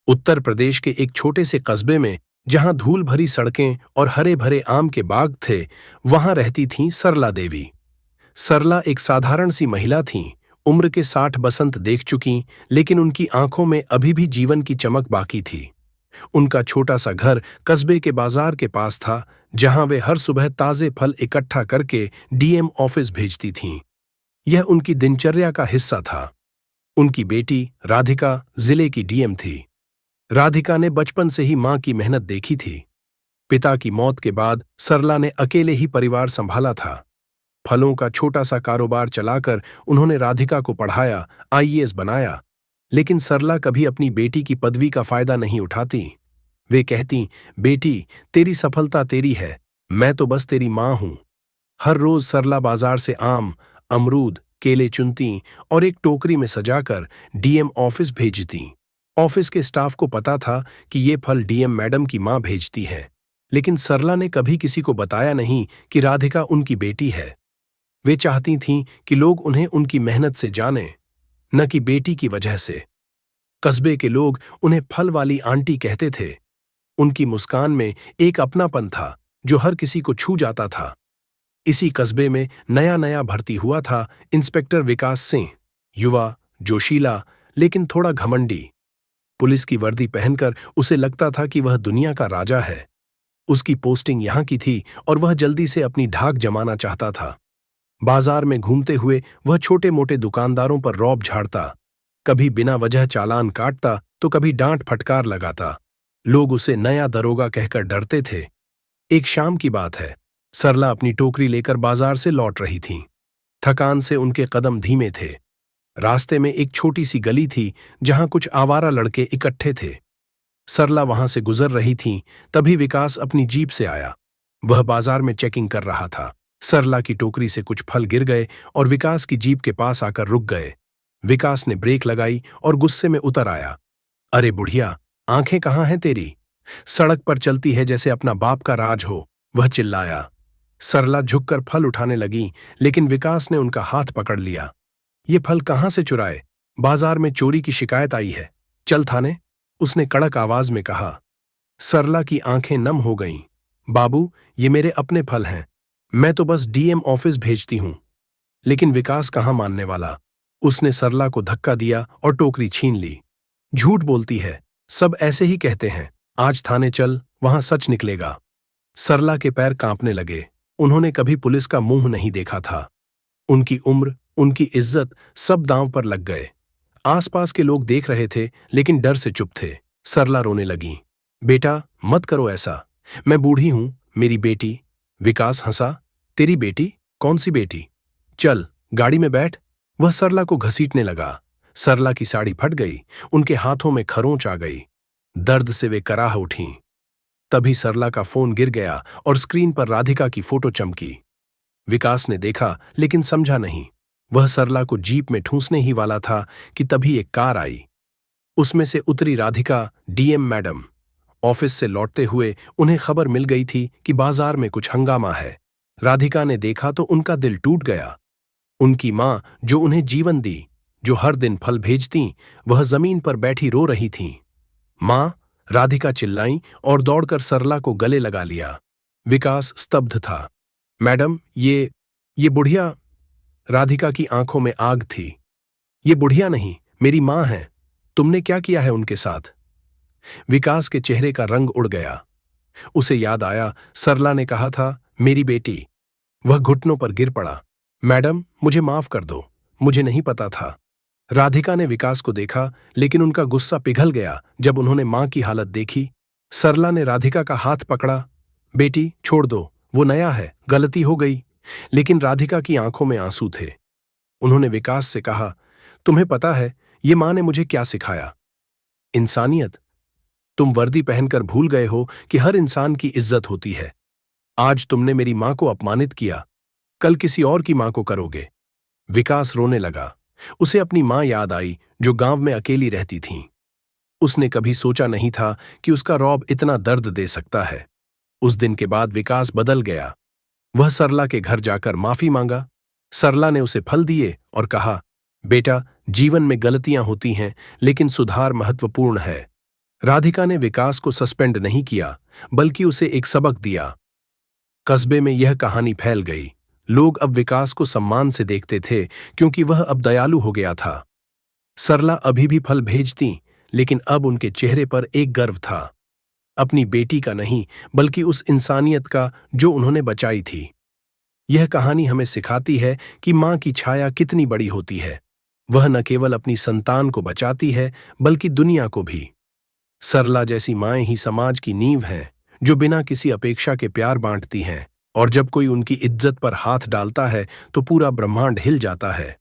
उत्तर प्रदेश के एक छोटे से कस्बे में, जहां धूल भरी सड़कें और हरे भरे आम के बाग थे, वहां रहती थीं सरला देवी। सरला एक साधारण सी महिला थीं, उम्र के 60 बसंत देख चुकीं, लेकिन उनकी आंखों में अभी भी जीवन की चमक बाकी थी। उनका छोटा सा घर कस्बे के बाजार के पास था, जहां वे हर सुबह ताजे फल इकट्ठा करके डीएम ऑफिस भेजती थीं। यह उनकी दिनचर्या का हिस्सा था। उनकी बेटी राधिका जिले की डीएम थी। राधिका ने बचपन से ही मां की मेहनत देखी थी। पिता की मौत के बाद सरला ने अकेले ही परिवार संभाला था। फलों का छोटा सा कारोबार चलाकर उन्होंने राधिका को पढ़ाया, आईएएस बनाया। लेकिन सरला कभी अपनी बेटी की पदवी का फायदा नहीं उठाती। वे कहती, बेटी, तेरी सफलता तेरी है, मैं तो बस तेरी मां हूं। हर रोज सरला बाजार से आम, अमरूद, केले चुनती और एक टोकरी में सजाकर डीएम ऑफिस भेजती। ऑफिस के स्टाफ को पता था कि ये फल डीएम मैडम की मां भेजती है, लेकिन सरला ने कभी किसी को बताया नहीं कि राधिका उनकी बेटी है। वे चाहती थीं कि लोग उन्हें उनकी मेहनत से जानें, न कि बेटी की वजह से। कस्बे के लोग उन्हें फल वाली आंटी कहते थे। उनकी मुस्कान में एक अपनापन था जो हर किसी को छू जाता था। इसी कस्बे में नया नया भर्ती हुआ था इंस्पेक्टर विकास सिंह, युवा, जोशीला, लेकिन थोड़ा घमंडी। पुलिस की वर्दी पहनकर उसे लगता था कि वह दुनिया का राजा है। उसकी पोस्टिंग यहां की थी और वह जल्दी से अपनी धाक जमाना चाहता था। बाजार में घूमते हुए वह छोटे मोटे दुकानदारों पर रौब झाड़ता, कभी बिना वजह चालान काटता तो कभी डांट फटकार लगाता। लोग उसे नया दरोगा कहकर डरते थे। एक शाम की बात है, सरला अपनी टोकरी लेकर बाजार से लौट रही थीं। थकान से उनके कदम धीमे थे। रास्ते में एक छोटी सी गली थी जहां कुछ आवारा लड़के इकट्ठे थे। सरला वहां से गुजर रही थीं, तभी विकास अपनी जीप से आया। वह बाजार में चेकिंग कर रहा था। सरला की टोकरी से कुछ फल गिर गए और विकास की जीप के पास आकर रुक गए। विकास ने ब्रेक लगाई और गुस्से में उतर आया। अरे बुढ़िया, आंखें कहाँ हैं तेरी? सड़क पर चलती है जैसे अपना बाप का राज हो, वह चिल्लाया। सरला झुककर फल उठाने लगी, लेकिन विकास ने उनका हाथ पकड़ लिया। ये फल कहाँ से चुराए? बाजार में चोरी की शिकायत आई है, चल थाने, उसने कड़क आवाज में कहा। सरला की आंखें नम हो गईं। बाबू, ये मेरे अपने फल हैं, मैं तो बस डीएम ऑफिस भेजती हूं। लेकिन विकास कहाँ मानने वाला। उसने सरला को धक्का दिया और टोकरी छीन ली। झूठ बोलती है, सब ऐसे ही कहते हैं, आज थाने चल, वहां सच निकलेगा। सरला के पैर कांपने लगे। उन्होंने कभी पुलिस का मुंह नहीं देखा था। उनकी उम्र, उनकी इज्जत सब दांव पर लग गए। आसपास के लोग देख रहे थे, लेकिन डर से चुप थे। सरला रोने लगी। बेटा, मत करो ऐसा, मैं बूढ़ी हूं, मेरी बेटी। विकास हंसा। तेरी बेटी? कौन सी बेटी? चल, गाड़ी में बैठ। वह सरला को घसीटने लगा। सरला की साड़ी फट गई, उनके हाथों में खरोंच आ गई। दर्द से वे कराह उठीं। तभी सरला का फोन गिर गया और स्क्रीन पर राधिका की फोटो चमकी। विकास ने देखा, लेकिन समझा नहीं। वह सरला को जीप में ठूंसने ही वाला था कि तभी एक कार आई। उसमें से उतरी राधिका, डीएम मैडम। ऑफिस से लौटते हुए उन्हें खबर मिल गई थी कि बाजार में कुछ हंगामा है। राधिका ने देखा तो उनका दिल टूट गया। उनकी मां, जो उन्हें जीवन दी, जो हर दिन फल भेजती, वह जमीन पर बैठी रो रही थीं। मां, राधिका चिल्लाई और दौड़कर सरला को गले लगा लिया। विकास स्तब्ध था। मैडम, ये बुढ़िया। राधिका की आंखों में आग थी। ये बुढ़िया नहीं, मेरी मां है। तुमने क्या किया है उनके साथ? विकास के चेहरे का रंग उड़ गया। उसे याद आया, सरला ने कहा था, मेरी बेटी। वह घुटनों पर गिर पड़ा। मैडम, मुझे माफ कर दो, मुझे नहीं पता था। राधिका ने विकास को देखा, लेकिन उनका गुस्सा पिघल गया जब उन्होंने मां की हालत देखी। सरला ने राधिका का हाथ पकड़ा। बेटी, छोड़ दो, वो नया है, गलती हो गई। लेकिन राधिका की आंखों में आंसू थे। उन्होंने विकास से कहा, तुम्हें पता है ये मां ने मुझे क्या सिखाया? इंसानियत। तुम वर्दी पहनकर भूल गए हो कि हर इंसान की इज्जत होती है। आज तुमने मेरी मां को अपमानित किया, कल किसी और की मां को करोगे। विकास रोने लगा। उसे अपनी मां याद आई, जो गांव में अकेली रहती थीं। उसने कभी सोचा नहीं था कि उसका रौब इतना दर्द दे सकता है। उस दिन के बाद विकास बदल गया। वह सरला के घर जाकर माफी मांगा। सरला ने उसे फल दिए और कहा, बेटा, जीवन में गलतियां होती हैं, लेकिन सुधार महत्वपूर्ण है। राधिका ने विकास को सस्पेंड नहीं किया, बल्कि उसे एक सबक दिया। कस्बे में यह कहानी फैल गई। लोग अब विकास को सम्मान से देखते थे, क्योंकि वह अब दयालु हो गया था। सरला अभी भी फल भेजती, लेकिन अब उनके चेहरे पर एक गर्व था। अपनी बेटी का नहीं, बल्कि उस इंसानियत का जो उन्होंने बचाई थी। यह कहानी हमें सिखाती है कि मां की छाया कितनी बड़ी होती है। वह न केवल अपनी संतान को बचाती है, बल्कि दुनिया को भी। सरला जैसी माएं ही समाज की नींव हैं, जो बिना किसी अपेक्षा के प्यार बांटती हैं, और जब कोई उनकी इज्जत पर हाथ डालता है तो पूरा ब्रह्मांड हिल जाता है।